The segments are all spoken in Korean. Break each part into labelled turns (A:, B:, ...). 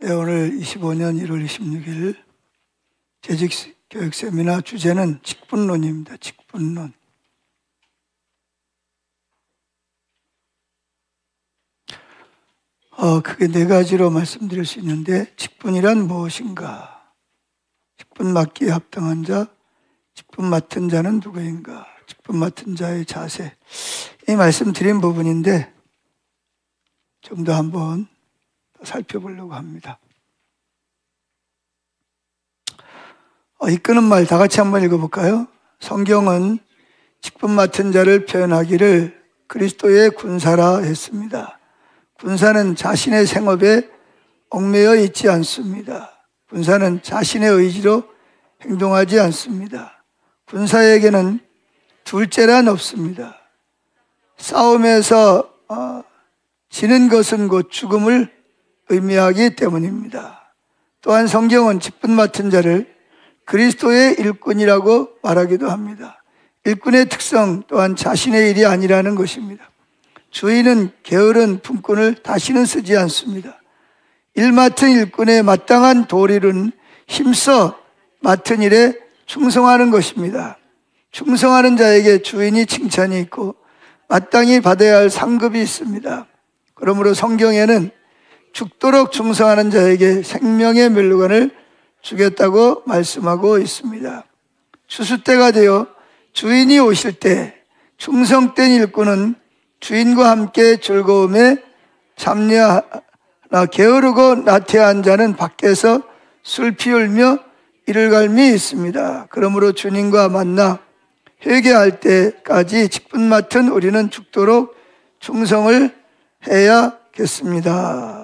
A: 네, 오늘 25년 1월 26일 재직교육 세미나 주제는 직분론입니다. 직분론. 크게 네 가지로 말씀드릴 수 있는데, 직분이란 무엇인가? 직분 맡기에 합당한 자, 직분 맡은 자는 누구인가? 직분 맡은 자의 자세. 이 말씀드린 부분인데 좀 더 한번 살펴보려고 합니다. 이끄는 말 다 같이 한번 읽어볼까요? 성경은 직분 맡은 자를 표현하기를 그리스도의 군사라 했습니다. 군사는 자신의 생업에 얽매여 있지 않습니다. 군사는 자신의 의지로 행동하지 않습니다. 군사에게는 둘째란 없습니다. 싸움에서 지는 것은 곧 죽음을 의미하기 때문입니다. 또한 성경은 직분 맡은 자를 그리스도의 일꾼이라고 말하기도 합니다. 일꾼의 특성 또한 자신의 일이 아니라는 것입니다. 주인은 게으른 품꾼을 다시는 쓰지 않습니다. 일 맡은 일꾼의 마땅한 도리는 힘써 맡은 일에 충성하는 것입니다. 충성하는 자에게 주인이 칭찬이 있고 마땅히 받아야 할 상급이 있습니다. 그러므로 성경에는 죽도록 충성하는 자에게 생명의 멸류관을 주겠다고 말씀하고 있습니다. 추수 때가 되어 주인이 오실 때 충성된 일꾼은 주인과 함께 즐거움에 참여하나 게으르고 나태한 자는 밖에서 슬피 울며 이를 갈미 있습니다. 그러므로 주님과 만나 회개할 때까지 직분 맡은 우리는 죽도록 충성을 해야겠습니다.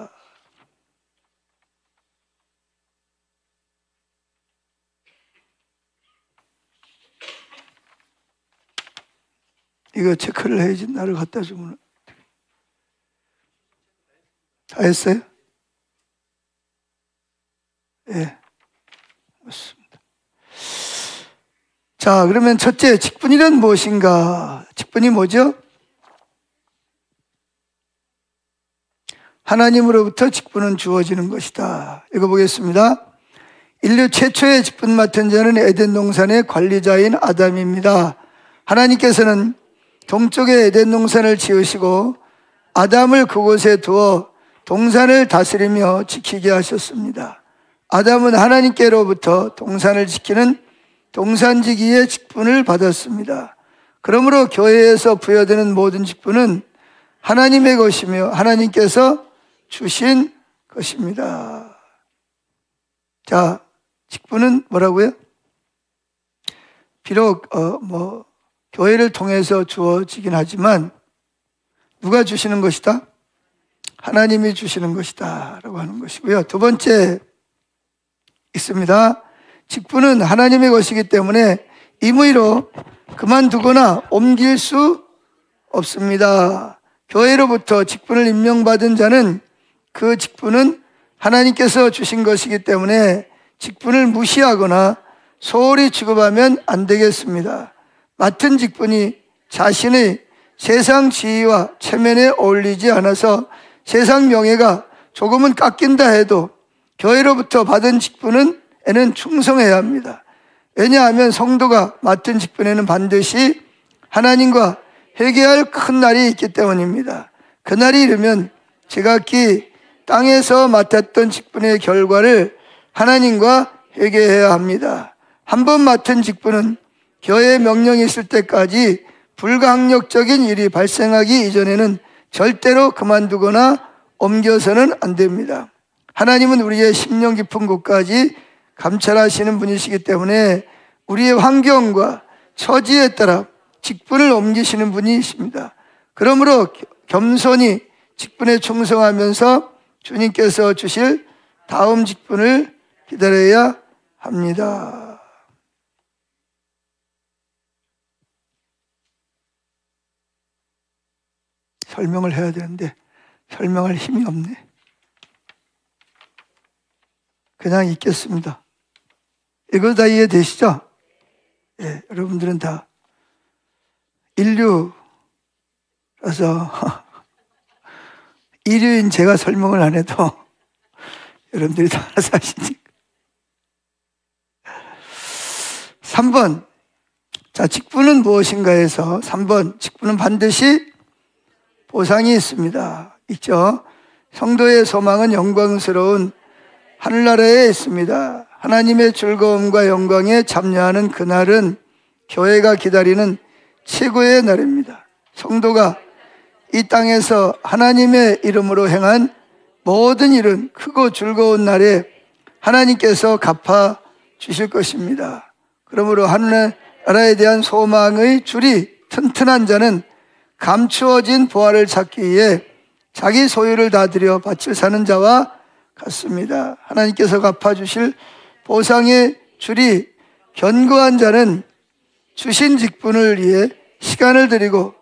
A: 이거 체크를 해야지. 나를 갖다 주면. 다 했어요? 예, 맞습니다. 자, 그러면 첫째, 직분이란 무엇인가? 직분이 뭐죠? 하나님으로부터 직분은 주어지는 것이다. 읽어보겠습니다. 인류 최초의 직분 맡은 자는 에덴 동산의 관리자인 아담입니다. 하나님께서는 동쪽에 에덴 동산을 지으시고 아담을 그곳에 두어 동산을 다스리며 지키게 하셨습니다. 아담은 하나님께로부터 동산을 지키는 동산지기의 직분을 받았습니다. 그러므로 교회에서 부여되는 모든 직분은 하나님의 것이며 하나님께서 주신 것입니다. 자, 직분은 뭐라고요? 비록 교회를 통해서 주어지긴 하지만 누가 주시는 것이다? 하나님이 주시는 것이다 라고 하는 것이고요. 두 번째 있습니다. 직분은 하나님의 것이기 때문에 임의로 그만두거나 옮길 수 없습니다. 교회로부터 직분을 임명받은 자는 그 직분은 하나님께서 주신 것이기 때문에 직분을 무시하거나 소홀히 취급하면 안 되겠습니다. 맡은 직분이 자신의 세상 지위와 체면에 어울리지 않아서 세상 명예가 조금은 깎인다 해도 교회로부터 받은 직분에는 충성해야 합니다. 왜냐하면 성도가 맡은 직분에는 반드시 하나님과 회개할 큰 날이 있기 때문입니다. 그 날이 이르면 지각히 땅에서 맡았던 직분의 결과를 하나님과 회개해야 합니다. 한 번 맡은 직분은 교회의 명령이 있을 때까지 불가항력적인 일이 발생하기 이전에는 절대로 그만두거나 옮겨서는 안 됩니다. 하나님은 우리의 심령 깊은 곳까지 감찰하시는 분이시기 때문에 우리의 환경과 처지에 따라 직분을 옮기시는 분이십니다. 그러므로 겸손히 직분에 충성하면서 주님께서 주실 다음 직분을 기다려야 합니다. 설명을 해야 되는데 설명할 힘이 없네. 그냥 읽겠습니다. 이거 다 이해되시죠? 예, 여러분들은 다 인류라서 인류인 제가 설명을 안 해도 여러분들이 다 알아서 하시니까. 3번. 자, 직분은 무엇인가 해서 3번. 직분은 반드시 보상이 있습니다. 있죠? 성도의 소망은 영광스러운 하늘나라에 있습니다. 하나님의 즐거움과 영광에 참여하는 그날은 교회가 기다리는 최고의 날입니다. 성도가 이 땅에서 하나님의 이름으로 행한 모든 일은 크고 즐거운 날에 하나님께서 갚아 주실 것입니다. 그러므로 하늘나라에 대한 소망의 줄이 튼튼한 자는 감추어진 보화를 찾기 위해 자기 소유를 다 들여 밭을 사는 자와 같습니다. 하나님께서 갚아주실 보상의 줄이 견고한 자는 주신 직분을 위해 시간을 들이고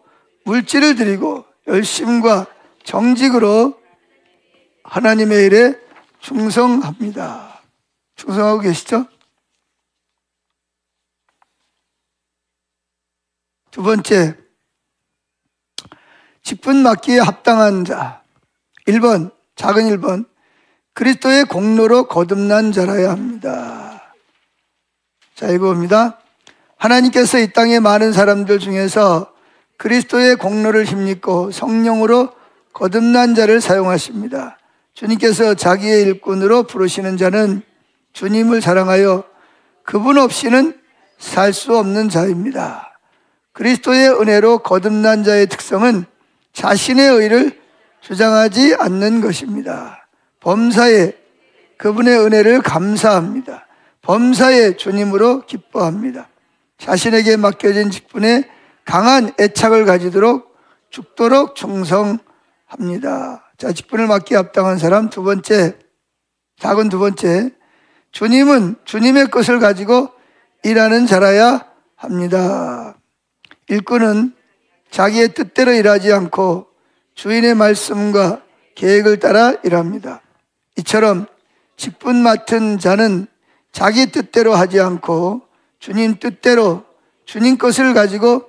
A: 물질을 들이고 열심과 정직으로 하나님의 일에 충성합니다. 충성하고 계시죠? 두 번째, 직분 맡기에 합당한 자. 1번, 작은 1번. 그리스도의 공로로 거듭난 자라야 합니다. 자, 읽어봅니다. 하나님께서 이 땅의 많은 사람들 중에서 그리스도의 공로를 힘입고 성령으로 거듭난 자를 사용하십니다. 주님께서 자기의 일꾼으로 부르시는 자는 주님을 사랑하여 그분 없이는 살 수 없는 자입니다. 그리스도의 은혜로 거듭난 자의 특성은 자신의 의를 주장하지 않는 것입니다. 범사에 그분의 은혜를 감사합니다. 범사에 주님으로 기뻐합니다. 자신에게 맡겨진 직분에 강한 애착을 가지도록 죽도록 충성합니다. 자, 직분을 맡기에 합당한 사람. 두 번째, 작은 두 번째, 주님은 주님의 것을 가지고 일하는 자라야 합니다. 일꾼은 자기의 뜻대로 일하지 않고 주인의 말씀과 계획을 따라 일합니다. 이처럼 직분 맡은 자는 자기 뜻대로 하지 않고 주님 뜻대로 주님 것을 가지고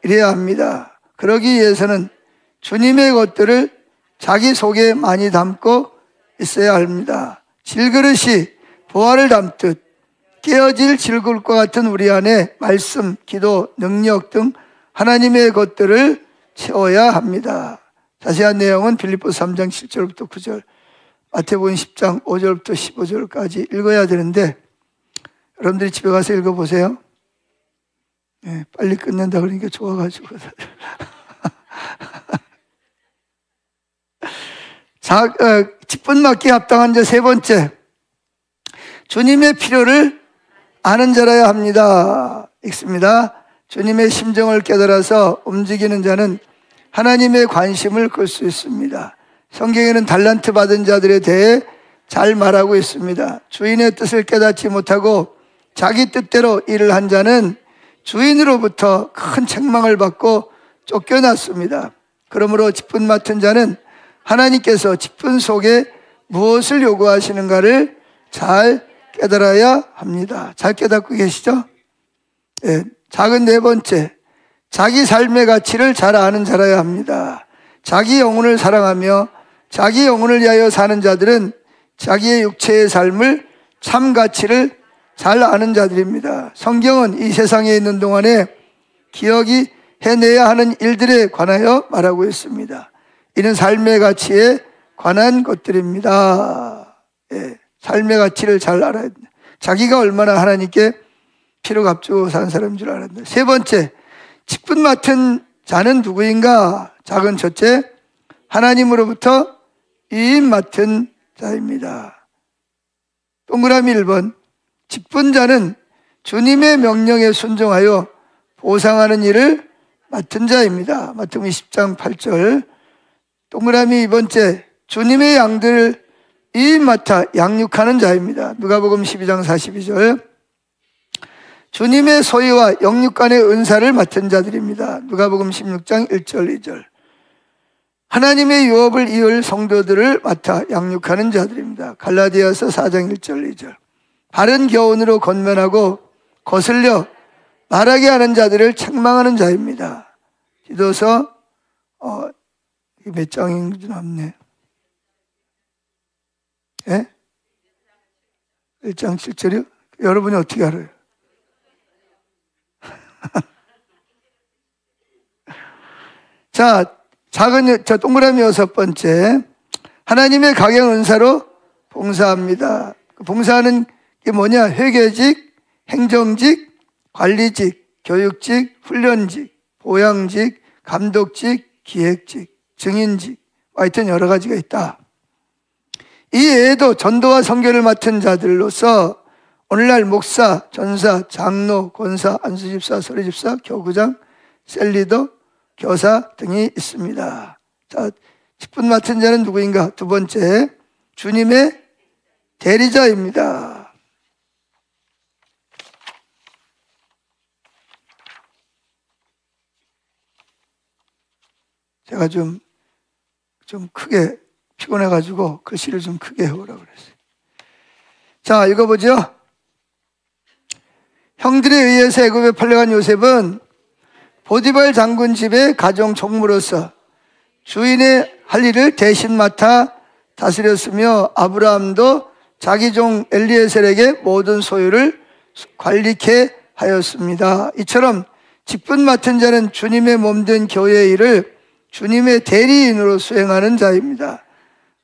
A: 일해야 합니다. 그러기 위해서는 주님의 것들을 자기 속에 많이 담고 있어야 합니다. 질그릇이 보화를 담듯 깨어질 질그릇과 같은 우리 안에 말씀, 기도, 능력 등 하나님의 것들을 채워야 합니다. 자세한 내용은 빌립보서 3장 7절부터 9절, 마태복음 10장 5절부터 15절까지 읽어야 되는데 여러분들이 집에 가서 읽어보세요. 네, 빨리 끝낸다 그러니까 좋아가지고. 직분 맡기에 합당한 자 세 번째, 주님의 필요를 아는 자라야 합니다. 읽습니다. 주님의 심정을 깨달아서 움직이는 자는 하나님의 관심을 끌 수 있습니다. 성경에는 달란트 받은 자들에 대해 잘 말하고 있습니다. 주인의 뜻을 깨닫지 못하고 자기 뜻대로 일을 한 자는 주인으로부터 큰 책망을 받고 쫓겨났습니다. 그러므로 직분 맡은 자는 하나님께서 직분 속에 무엇을 요구하시는가를 잘 깨달아야 합니다. 잘 깨닫고 계시죠? 네. 작은 네 번째, 자기 삶의 가치를 잘 아는 자라야 합니다. 자기 영혼을 사랑하며 자기 영혼을 위하여 사는 자들은 자기의 육체의 삶을 참 가치를 잘 아는 자들입니다. 성경은 이 세상에 있는 동안에 기억이 해내야 하는 일들에 관하여 말하고 있습니다. 이는 삶의 가치에 관한 것들입니다. 예, 삶의 가치를 잘 알아야 됩니다. 자기가 얼마나 하나님께 피로 값주고 사는 사람인 줄 알았는데. 세 번째, 직분 맡은 자는 누구인가? 작은 첫째, 하나님으로부터 위임 맡은 자입니다. 동그라미 1번, 직분자는 주님의 명령에 순종하여 보상하는 일을 맡은 자입니다. 마태복음 20장 8절. 동그라미 2번째, 주님의 양들을 위임 맡아 양육하는 자입니다. 누가복음 12장 42절. 주님의 소유와 영육간의 은사를 맡은 자들입니다. 누가복음 16장 1절 2절. 하나님의 유업을 이을 성도들을 맡아 양육하는 자들입니다. 갈라디아서 4장 1절 2절. 바른 교훈으로 권면하고 거슬려 말하게 하는 자들을 책망하는 자입니다. 디도서 몇 장인지 남네. 예? 1장 7절이요? 여러분이 어떻게 알아요? 자, 동그라미 6번째. 하나님의 각양 은사로 봉사합니다. 봉사하는 게 뭐냐? 회계직, 행정직, 관리직, 교육직, 훈련직, 보양직, 감독직, 기획직, 증인직, 하여튼 여러 가지가 있다. 이 외에도 전도와 선교를 맡은 자들로서 오늘날 목사, 전사, 장로, 권사, 안수집사, 서리집사, 교구장, 셀리더, 교사 등이 있습니다. 자, 직분 맡은 자는 누구인가? 두 번째, 주님의 대리자입니다. 제가 좀 크게 피곤해가지고 글씨를 좀 크게 해오라고 그랬어요. 자, 읽어보죠. 형들에 의해서 애굽에 팔려간 요셉은 보디발 장군 집의 가정 총무로서 주인의 할 일을 대신 맡아 다스렸으며 아브라함도 자기 종 엘리에셀에게 모든 소유를 관리케 하였습니다. 이처럼 직분 맡은 자는 주님의 몸된 교회의 일을 주님의 대리인으로 수행하는 자입니다.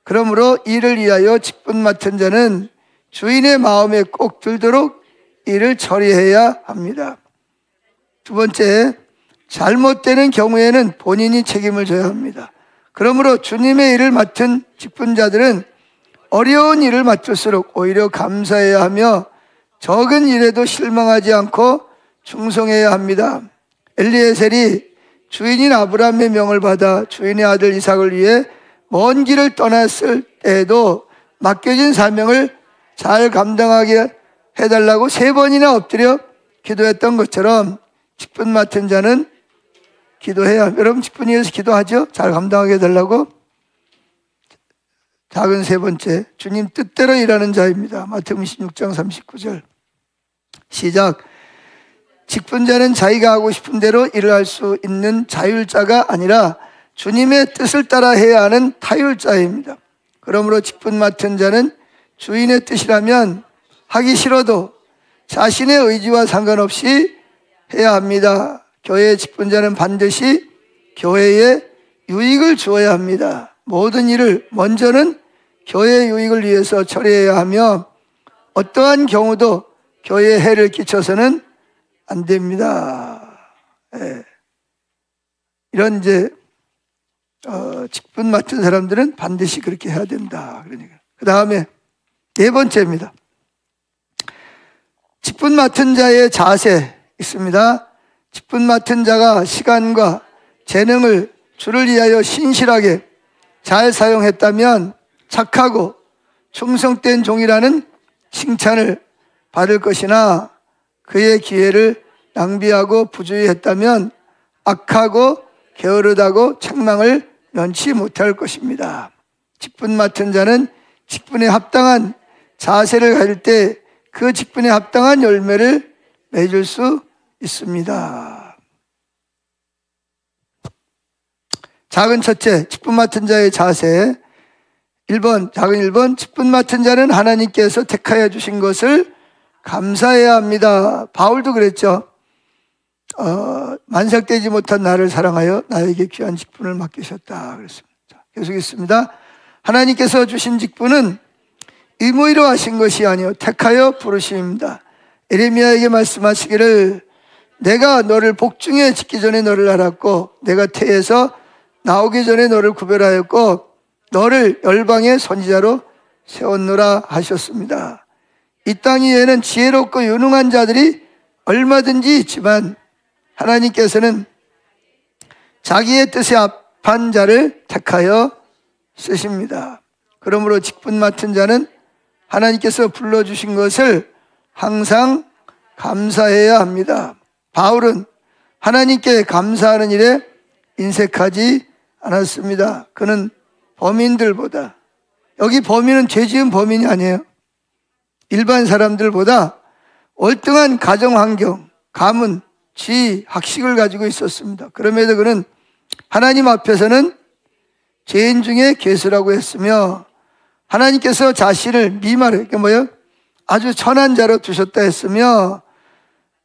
A: 그러므로 이를 위하여 직분 맡은 자는 주인의 마음에 꼭 들도록 일을 처리해야 합니다. 두 번째, 잘못되는 경우에는 본인이 책임을 져야 합니다. 그러므로 주님의 일을 맡은 직분자들은 어려운 일을 맡을수록 오히려 감사해야 하며 적은 일에도 실망하지 않고 충성해야 합니다. 엘리에셀이 주인인 아브라함의 명을 받아 주인의 아들 이삭을 위해 먼 길을 떠났을 때에도 맡겨진 사명을 잘 감당하게 해달라고 3번이나 엎드려 기도했던 것처럼 직분 맡은 자는 기도해야 합니다. 여러분 직분 위해서 기도하죠? 잘 감당하게 해달라고. 작은 세 번째, 주님 뜻대로 일하는 자입니다. 마태복음 16장 39절 시작. 직분자는 자기가 하고 싶은 대로 일을 할 수 있는 자율자가 아니라 주님의 뜻을 따라 해야 하는 타율자입니다. 그러므로 직분 맡은 자는 주인의 뜻이라면 하기 싫어도 자신의 의지와 상관없이 해야 합니다. 교회의 직분자는 반드시 교회에 유익을 주어야 합니다. 모든 일을 먼저는 교회의 유익을 위해서 처리해야 하며 어떠한 경우도 교회에 해를 끼쳐서는 안 됩니다. 예. 이런 직분 맡은 사람들은 반드시 그렇게 해야 된다. 그러니까. 그 다음에 4번째입니다. 직분 맡은 자의 자세 있습니다. 직분 맡은 자가 시간과 재능을 주를 위하여 신실하게 잘 사용했다면 착하고 충성된 종이라는 칭찬을 받을 것이나 그의 기회를 낭비하고 부주의 했다면 악하고 게으르다고 책망을 면치 못할 것입니다. 직분 맡은 자는 직분에 합당한 자세를 가질 때 그 직분에 합당한 열매를 맺을 수 있습니다. 작은 첫째, 직분 맡은 자의 자세. 1번, 작은 1번, 직분 맡은 자는 하나님께서 택하여 주신 것을 감사해야 합니다. 바울도 그랬죠. 만삭되지 못한 나를 사랑하여 나에게 귀한 직분을 맡기셨다 그랬습니다. 계속했습니다. 하나님께서 주신 직분은 의무로 하신 것이 아니요 택하여 부르심입니다. 에레미야에게 말씀하시기를 내가 너를 복중에 짓기 전에 너를 알았고 내가 태에서 나오기 전에 너를 구별하였고 너를 열방의 선지자로 세웠노라 하셨습니다. 이 땅 위에는 지혜롭고 유능한 자들이 얼마든지 있지만 하나님께서는 자기의 뜻에 합한 자를 택하여 쓰십니다. 그러므로 직분 맡은 자는 하나님께서 불러주신 것을 항상 감사해야 합니다. 바울은 하나님께 감사하는 일에 인색하지 않았습니다. 그는 범인들보다, 여기 범인은 죄 지은 범인이 아니에요. 일반 사람들보다 월등한 가정환경, 가문, 지위, 학식을 가지고 있었습니다. 그럼에도 그는 하나님 앞에서는 죄인 중에 괴수라고 했으며 하나님께서 자신을 미말해, 그게 뭐예요? 아주 천한 자로 두셨다 했으며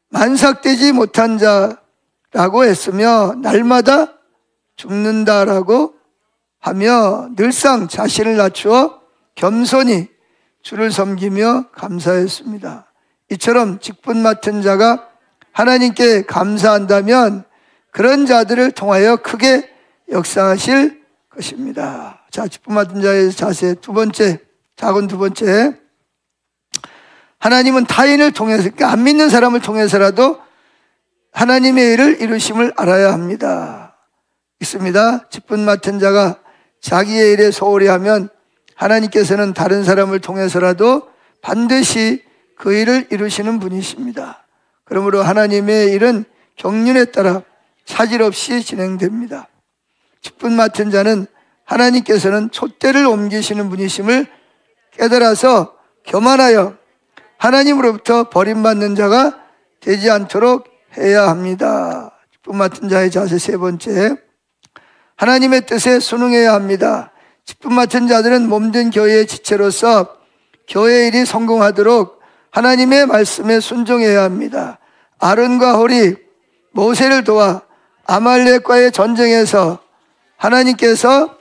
A: 만삭되지 못한 자라고 했으며 날마다 죽는다라고 하며 늘상 자신을 낮추어 겸손히 주를 섬기며 감사했습니다. 이처럼 직분 맡은 자가 하나님께 감사한다면 그런 자들을 통하여 크게 역사하실 것입니다. 자, 직분 맡은 자의 자세 두 번째, 작은 두 번째. 하나님은 타인을 통해서, 그러니까 안 믿는 사람을 통해서라도 하나님의 일을 이루심을 알아야 합니다. 있습니다. 직분 맡은 자가 자기의 일에 소홀히 하면 하나님께서는 다른 사람을 통해서라도 반드시 그 일을 이루시는 분이십니다. 그러므로 하나님의 일은 경륜에 따라 차질 없이 진행됩니다. 직분 맡은 자는 하나님께서는 촛대를 옮기시는 분이심을 깨달아서 교만하여 하나님으로부터 버림받는 자가 되지 않도록 해야 합니다. 직분 맡은 자의 자세 세 번째, 하나님의 뜻에 순응해야 합니다. 직분 맡은 자들은 몸된 교회의 지체로서 교회 일이 성공하도록 하나님의 말씀에 순종해야 합니다. 아론과 홀이 모세를 도와 아말렉과의 전쟁에서 하나님께서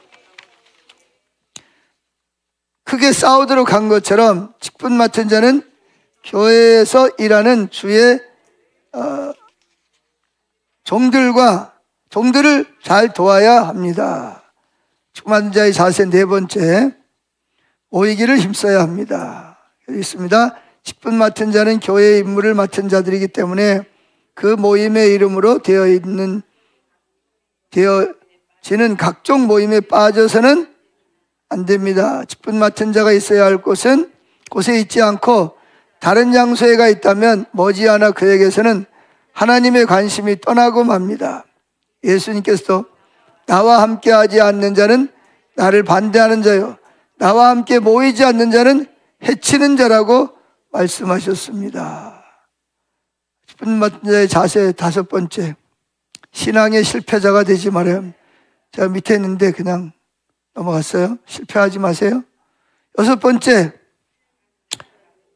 A: 크게 싸우도록 한 것처럼 직분 맡은 자는 교회에서 일하는 주의 종들을 잘 도와야 합니다. 직분 맡은 자의 자세 네 번째, 모이기를 힘써야 합니다. 여기 있습니다. 직분 맡은 자는 교회의 임무를 맡은 자들이기 때문에 그 모임의 이름으로 되어지는 각종 모임에 빠져서는 안 됩니다. 직분 맡은 자가 있어야 할 곳에 있지 않고 다른 장소에 가 있다면 머지않아 그에게서는 하나님의 관심이 떠나고 맙니다. 예수님께서도 나와 함께 하지 않는 자는 나를 반대하는 자요, 나와 함께 모이지 않는 자는 해치는 자라고 말씀하셨습니다. 직분 맡은 자의 자세 다섯 번째, 신앙의 실패자가 되지 말아야 합니다. 제가 밑에 있는데 그냥 넘어갔어요. 실패하지 마세요. 여섯 번째,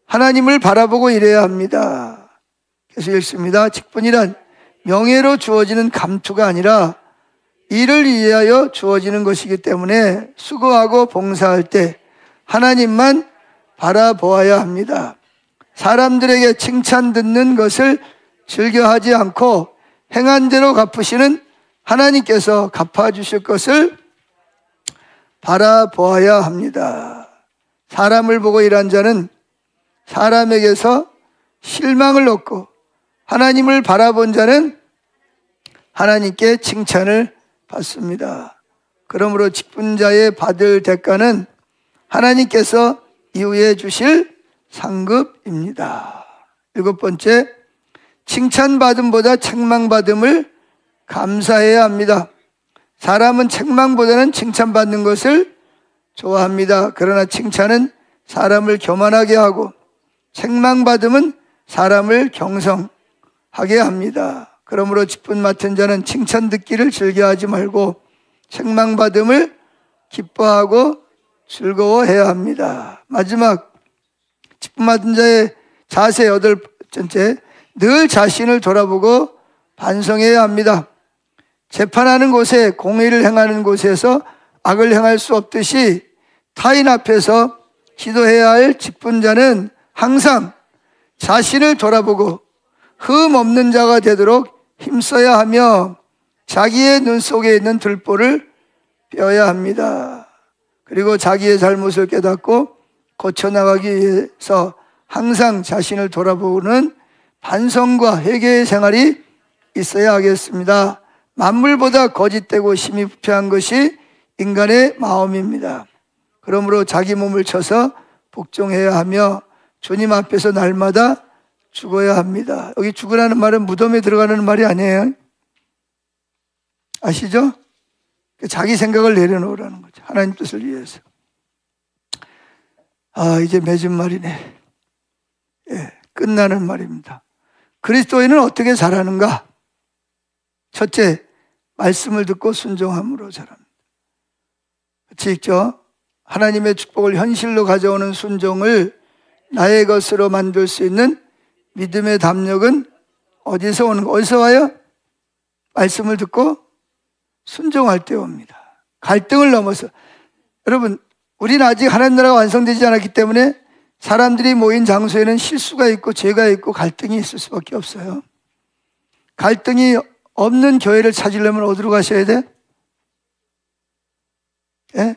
A: 하나님을 바라보고 일해야 합니다. 계속 읽습니다. 직분이란 명예로 주어지는 감투가 아니라 일을 위하여 주어지는 것이기 때문에 수고하고 봉사할 때 하나님만 바라보아야 합니다. 사람들에게 칭찬 듣는 것을 즐겨하지 않고 행한 대로 갚으시는 하나님께서 갚아주실 것을 바라보아야 합니다. 사람을 보고 일한 자는 사람에게서 실망을 얻고 하나님을 바라본 자는 하나님께 칭찬을 받습니다. 그러므로 직분자의 받을 대가는 하나님께서 이후에 주실 상급입니다. 일곱 번째, 칭찬받음보다 책망받음을 감사해야 합니다. 사람은 책망보다는 칭찬받는 것을 좋아합니다. 그러나 칭찬은 사람을 교만하게 하고 책망받음은 사람을 경성하게 합니다. 그러므로 직분 맡은 자는 칭찬 듣기를 즐겨하지 말고 책망받음을 기뻐하고 즐거워해야 합니다. 마지막, 직분 맡은 자의 자세 여덟 번째, 늘 자신을 돌아보고 반성해야 합니다. 재판하는 곳에, 공의를 행하는 곳에서 악을 행할 수 없듯이 타인 앞에서 기도해야 할 직분자는 항상 자신을 돌아보고 흠 없는 자가 되도록 힘써야 하며 자기의 눈 속에 있는 들보를 빼야 합니다. 그리고 자기의 잘못을 깨닫고 고쳐나가기 위해서 항상 자신을 돌아보는 반성과 회개의 생활이 있어야 하겠습니다. 만물보다 거짓되고 심히 부패한 것이 인간의 마음입니다. 그러므로 자기 몸을 쳐서 복종해야 하며 주님 앞에서 날마다 죽어야 합니다. 여기 죽으라는 말은 무덤에 들어가는 말이 아니에요. 아시죠? 자기 생각을 내려놓으라는 거죠. 하나님 뜻을 위해서. 이제 맺은 말이네. 예, 끝나는 말입니다. 그리스도인은 어떻게 자라는가? 첫째, 말씀을 듣고 순종함으로 자랍니다. 같이 읽죠. 하나님의 축복을 현실로 가져오는 순종을 나의 것으로 만들 수 있는 믿음의 담력은 어디서 오는 거? 어디서 와요? 말씀을 듣고 순종할 때 옵니다. 갈등을 넘어서. 여러분, 우리는 아직 하나님 나라가 완성되지 않았기 때문에 사람들이 모인 장소에는 실수가 있고 죄가 있고 갈등이 있을 수밖에 없어요. 갈등이 없는 교회를 찾으려면 어디로 가셔야 돼? 예?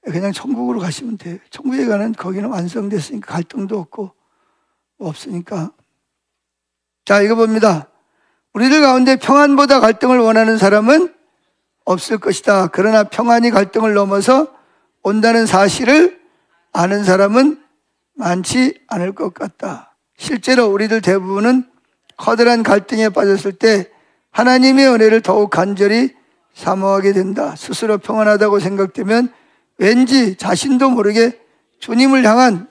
A: 그냥 천국으로 가시면 돼요. 천국에 가는 거기는 완성됐으니까 갈등도 없고 없으니까. 자, 이거 봅니다. 우리들 가운데 평안보다 갈등을 원하는 사람은 없을 것이다. 그러나 평안이 갈등을 넘어서 온다는 사실을 아는 사람은 많지 않을 것 같다. 실제로 우리들 대부분은 커다란 갈등에 빠졌을 때 하나님의 은혜를 더욱 간절히 사모하게 된다. 스스로 평안하다고 생각되면 왠지 자신도 모르게 주님을 향한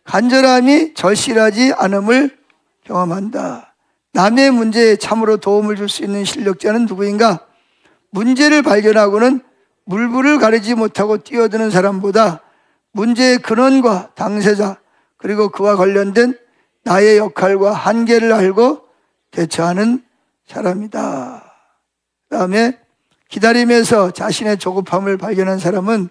A: 간절함이 절실하지 않음을 경험한다. 남의 문제에 참으로 도움을 줄 수 있는 실력자는 누구인가? 문제를 발견하고는 물불을 가리지 못하고 뛰어드는 사람보다 문제의 근원과 당사자 그리고 그와 관련된 나의 역할과 한계를 알고 대처하는 사람이다. 그 다음에 기다림에서 자신의 조급함을 발견한 사람은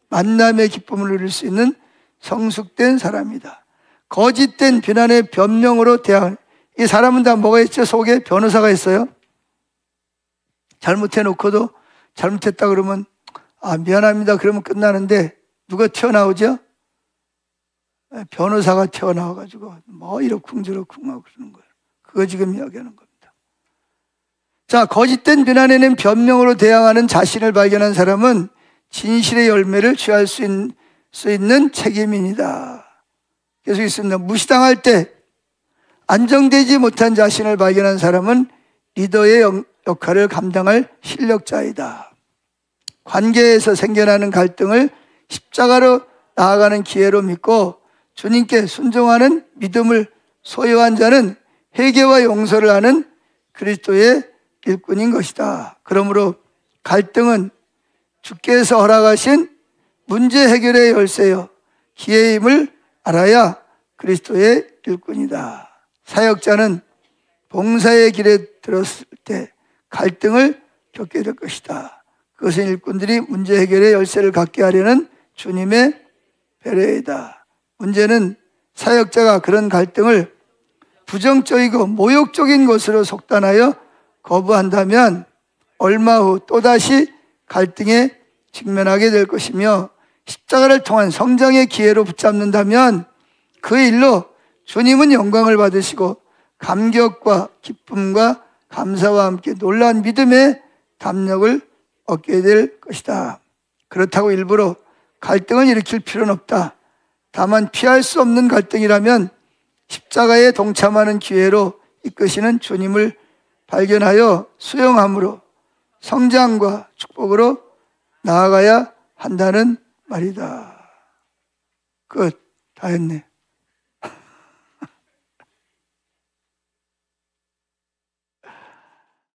A: 만남의 기쁨을 누릴 수 있는 성숙된 사람이다. 거짓된 비난의 변명으로 대항. 이 사람은 다 뭐가 있죠? 속에 변호사가 있어요. 잘못해놓고도 잘못했다 그러면 미안합니다 그러면 끝나는데 누가 튀어나오죠? 변호사가 튀어나와가지고 뭐 이러쿵저러쿵 하고 그러는 거예요. 그거 지금 이야기하는 겁니다. 자, 거짓된 비난에는 변명으로 대항하는 자신을 발견한 사람은 진실의 열매를 취할 수 있는 책임인이다. 계속 있습니다. 무시당할 때 안정되지 못한 자신을 발견한 사람은 리더의 역할을 감당할 실력자이다. 관계에서 생겨나는 갈등을 십자가로 나아가는 기회로 믿고 주님께 순종하는 믿음을 소유한 자는 회개와 용서를 하는 그리스도의 일꾼인 것이다. 그러므로 갈등은 주께서 허락하신 문제 해결의 열쇠요 기회임을 알아야 그리스도의 일꾼이다. 사역자는 봉사의 길에 들었을 때 갈등을 겪게 될 것이다. 그것은 일꾼들이 문제 해결의 열쇠를 갖게 하려는 주님의 배려이다. 문제는 사역자가 그런 갈등을 부정적이고 모욕적인 것으로 속단하여 거부한다면 얼마 후 또다시 갈등에 직면하게 될 것이며 십자가를 통한 성장의 기회로 붙잡는다면 그 일로 주님은 영광을 받으시고 감격과 기쁨과 감사와 함께 놀라운 믿음의 담력을 얻게 될 것이다. 그렇다고 일부러 갈등을 일으킬 필요는 없다. 다만 피할 수 없는 갈등이라면 십자가에 동참하는 기회로 이끄시는 주님을 발견하여 수용함으로 성장과 축복으로 나아가야 한다는 말이다. 끝. 다 했네.